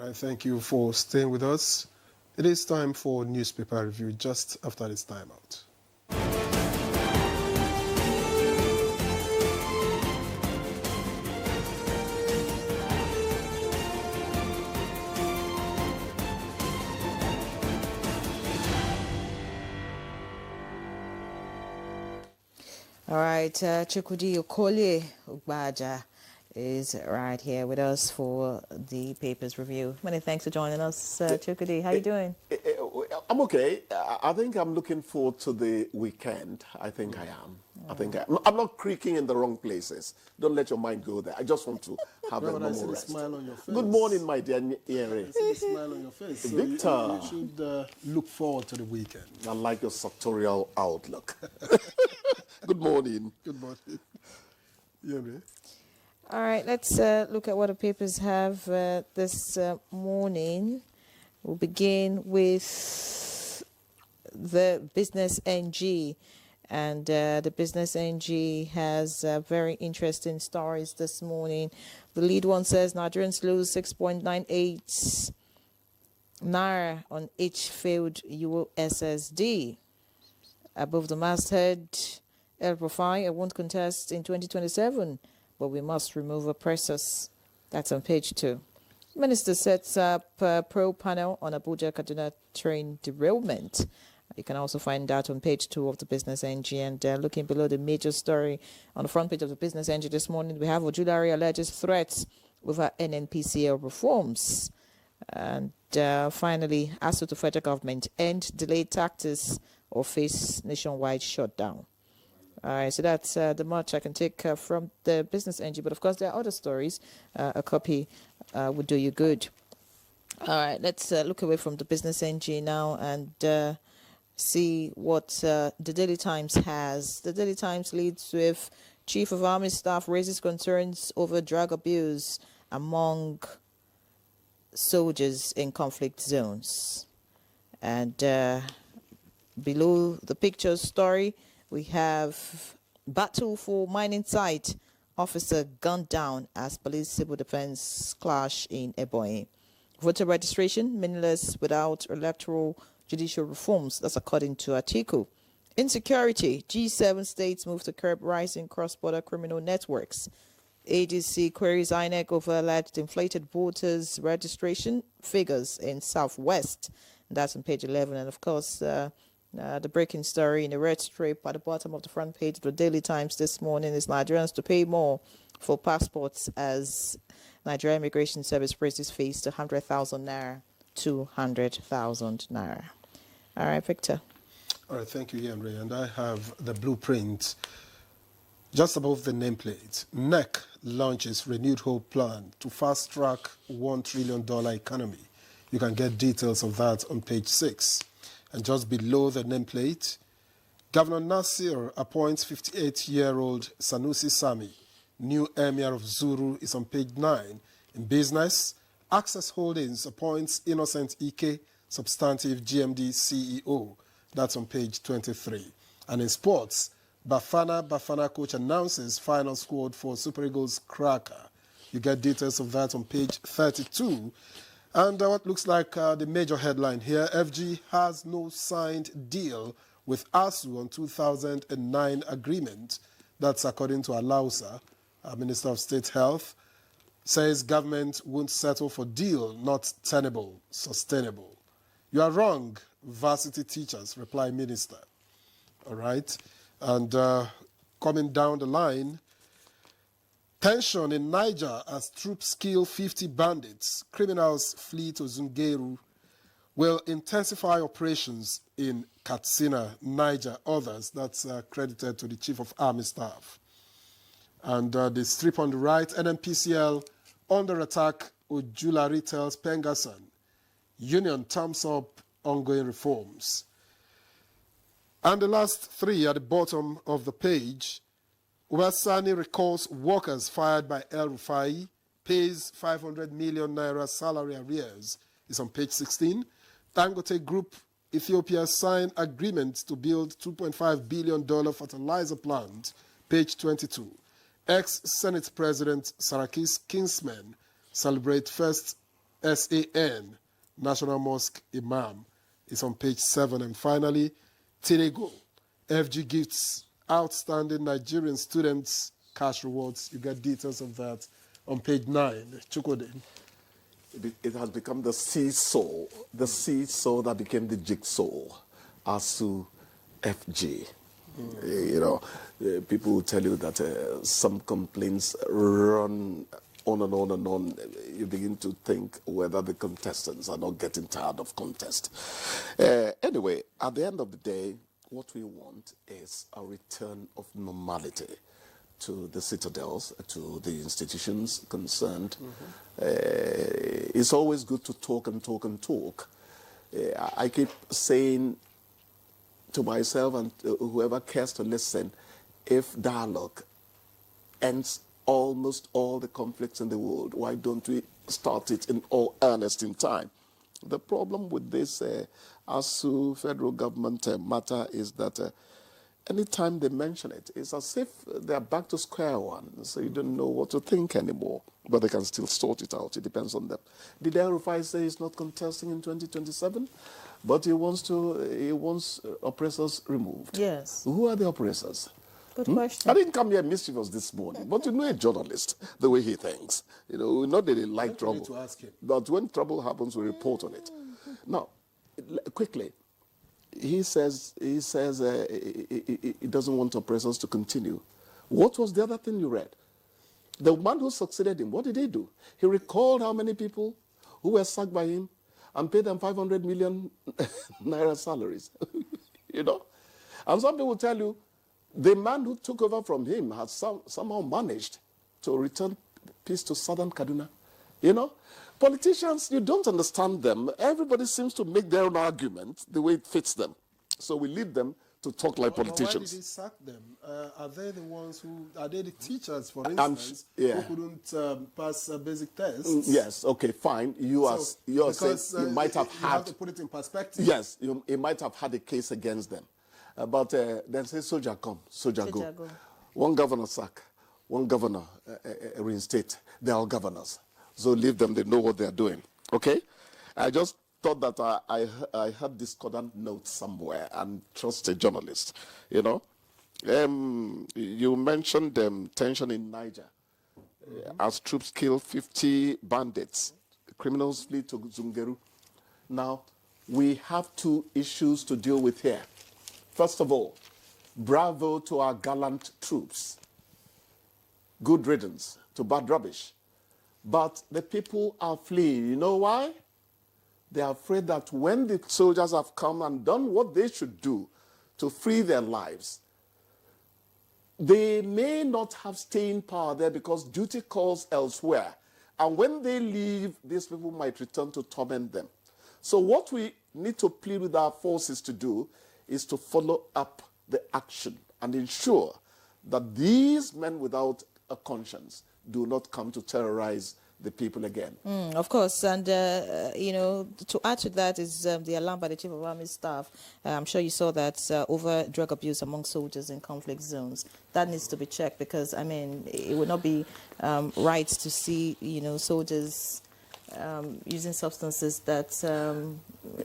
I thank you for staying with us. It is time for newspaper review just after this time out. All right, Chukwudi Okole Ugbaja is right here with us for the papers review. Many thanks for joining us, Chukwudi. How you doing? I'm okay. I think I'm looking forward to the weekend. I think I am. I'm not creaking in the wrong places. Don't let your mind go there. I just want to have a normal rest. Smile on your face. Good morning, my dear Yere. I see the smile on your face. So Victor. you should look forward to the weekend. I like your sartorial outlook. Good morning. Good morning. Yere. All right, let's look at what the papers have this morning. We'll begin with the Business NG. And the Business NG has very interesting stories this morning. The lead one says Nigerians lose 6.98 naira on each failed USSD. Above the masthead, El Rufai, I won't contest in 2027, but we must remove oppressors. That's on page 2. Minister sets up pro panel on Abuja Kaduna train derailment. You can also find that on page 2 of the Business NG. And looking below the major story on the front page of the Business NG this morning, we have Ojulari alleges threats over NNPCL reforms. And finally, ASU to federal government end delayed taxes or face nationwide shutdown. All right, so that's the much I can take from the Business NG. But of course, there are other stories. A copy would do you good. All right, let's look away from the Business NG now and see what the Daily Times has. The Daily Times leads with Chief of Army Staff raises concerns over drug abuse among soldiers in conflict zones. And below the picture story, we have battle for mining site. Officer gunned down as police civil defense clash in Ebonyi. Voter registration meaningless without electoral judicial reforms. That's according to Atiku. Insecurity. G7 states move to curb rising cross-border criminal networks. ADC queries INEC over alleged inflated voters registration figures in Southwest. That's on page 11. And of course, the breaking story in the red strip at the bottom of the front page of the Daily Times this morning is Nigerians to pay more for passports as Nigerian Immigration Service raises fees to 100,000 naira, 200,000 naira. All right, Victor. All right, thank you, Henry. And I have the blueprint just above the nameplate. NEC launches renewed hope plan to fast-track $1 trillion economy. You can get details of that on page 6. And just below the nameplate, Governor Nasir appoints 58-year-old Sanusi Sami. New Emir of Zuru is on page 9. In business, Access Holdings appoints Innocent Ike, substantive GMD CEO. That's on page 23. And in sports, Bafana coach announces final squad for Super Eagles Cracker. You get details of that on page 32. And what looks like the major headline here, FG has no signed deal with ASU on 2009 agreement. That's according to Alausa, Minister of State Health, says government won't settle for deal not tenable, sustainable. You are wrong, varsity teachers, reply minister. All right. And coming down the line, tension in Niger as troops kill 50 bandits. Criminals flee to Zungeru. Will intensify operations in Katsina, Niger, others. That's credited to the Chief of Army Staff. And the strip on the right, NNPCL under attack, Ojulari tells Pengasan. Union thumbs up ongoing reforms. And the last three at the bottom of the page, Uwasani recalls workers fired by El Rufai, pays 500 million naira salary arrears, is on page 16. Dangote Group, Ethiopia signed agreement to build $2.5 billion fertilizer plant, page 22. Ex-Senate President Saraki's kinsmen celebrate first SAN, National Mosque Imam, is on page 7. And finally, Tinego, FG gifts outstanding Nigerian students cash rewards. You get details of that on page 9. Chukwudin. It has become the seesaw that became the jigsaw, ASU FG. You know, people will tell you that some complaints run on and on and on. You begin to think whether the contestants are not getting tired of contest. Anyway, at the end of the day, what we want is a return of normality to the citadels, to the institutions concerned. It's always good to talk and talk and talk. I keep saying to myself and whoever cares to listen, if dialogue ends almost all the conflicts in the world, why don't we start it in all earnest in time? The problem with this ASU federal government matter is that anytime they mention it, it's as if they're back to square one, so you don't know what to think anymore. But they can still sort it out. It depends on them. Did El-Rufai say he's not contesting in 2027? But he wants oppressors removed. Yes. Who are the oppressors? Good question. I didn't come here mischievous this morning, but you know a journalist, the way he thinks. You know, not that he like trouble. To ask him. But when trouble happens, we report on it. Now, quickly, he says he doesn't want oppressors to continue. What was the other thing you read? The man who succeeded him, what did he do? He recalled how many people who were sacked by him and paid them 500 million naira salaries. You know? And some people tell you, the man who took over from him has somehow managed to return peace to southern Kaduna. You know? Politicians, you don't understand them. Everybody seems to make their own argument the way it fits them. So we leave them to talk like politicians. Why did he sack them? Are they the ones are they the teachers, for instance, who couldn't pass basic tests? Yes, okay, fine. You are saying you might have you have to put it in perspective. Yes, you might have had a case against them. But then say, soldier come, soldier go. One governor sack, one governor reinstate. They're all governors. So leave them, they know what they're doing. Okay? I just thought that I had discordant notes somewhere and trust a journalist, you know. You mentioned tension in Niger. As troops kill 50 bandits, criminals flee to Zungeru. Now, we have two issues to deal with here. First of all, bravo to our gallant troops. Good riddance to bad rubbish. But the people are fleeing. You know why? They are afraid that when the soldiers have come and done what they should do to free their lives, they may not have staying power there because duty calls elsewhere. And when they leave, these people might return to torment them. So what we need to plead with our forces to do is to follow up the action and ensure that these men without a conscience do not come to terrorize the people again. Of course, and you know, to add to that is the alarm by the Chief of Army Staff. I'm sure you saw that over drug abuse among soldiers in conflict zones. That needs to be checked because, I mean, it would not be right to see, you know, soldiers using substances that,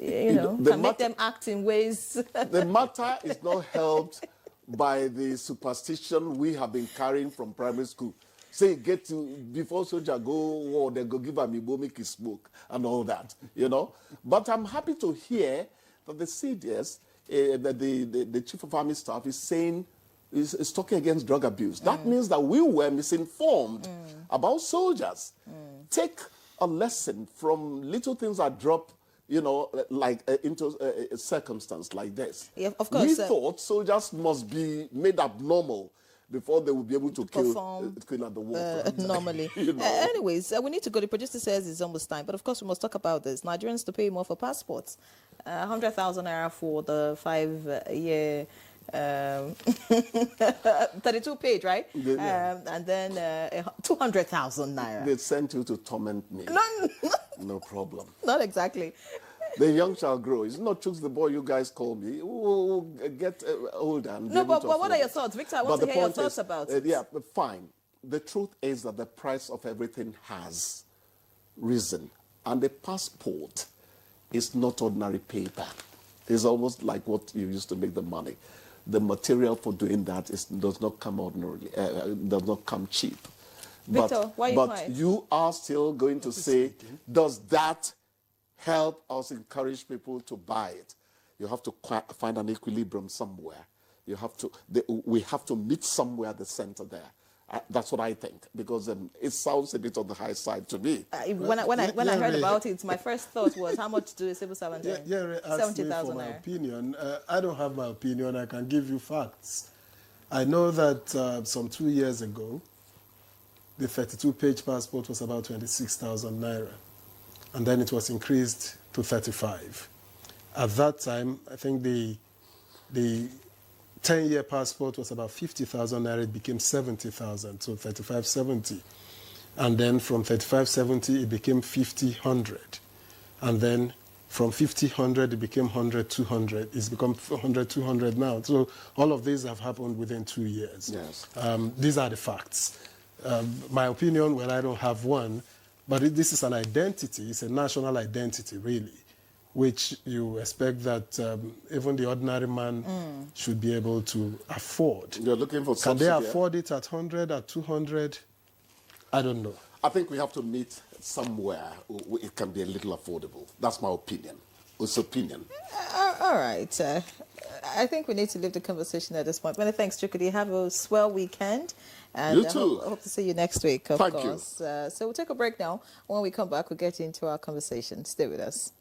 you know, can make them act in ways. The matter is not helped by the superstition we have been carrying from primary school. Say, before soldier go war, they go give him a make his smoke and all that, you know. But I'm happy to hear that the CDS, that the Chief of Army Staff is saying, is talking against drug abuse. That means that we were misinformed about soldiers. Take a lesson from little things that drop, you know, like into a circumstance like this. Yeah, of course. We thought soldiers must be made abnormal before they will be able to kill at the war. Normally. You know? Anyways, we need to go. The producer says it's almost time. But of course, we must talk about this. Nigerians to pay more for passports. 100,000 naira for the 5-year 32 page, right? Yeah. And then 200,000 naira. They sent you to torment me. No problem. Not exactly. The young shall grow. It's not Chooks the boy you guys call me. We'll get older. And no, but what are your thoughts? Victor, I want to hear your thoughts about it. Yeah, but fine. The truth is that the price of everything has risen And the passport is not ordinary paper. It's almost like what you used to make the money. The material for doing that does not come ordinarily, does not come cheap. Victor, why are you quiet? You are still going to say, does that help us encourage people to buy it? You have to find an equilibrium somewhere. You have to. We have to meet somewhere at the center there. That's what I think, because it sounds a bit on the high side to me. When I heard about it, my first thought was, how much do a civil servant earn? Yeah, asked me for my opinion. I don't have my opinion. I can give you facts. I know that some 2 years ago, the 32-page passport was about 26,000 naira, and then it was increased to 35. At that time, I think the 10-year passport was about 50,000 naira. It became 70,000, so 3570. And then from 3570, it became 50,100. And then from 50,100, it became 100, 200. It's become 100, 200 now. So all of these have happened within 2 years. Yes. These are the facts. My opinion, well, I don't have one, but this is an identity. It's a national identity, really, which you expect that even the ordinary man should be able to afford. You're looking for Can they subsidy, afford it at 100, at 200? I don't know. I think we have to meet somewhere where it can be a little affordable. That's my opinion. It's opinion. All right. I think we need to leave the conversation at this point. Many thanks, Chukudi. Have a swell weekend. And You too. I hope to see you next week, of Thank course. So we'll take a break now. When we come back, we'll get into our conversation. Stay with us.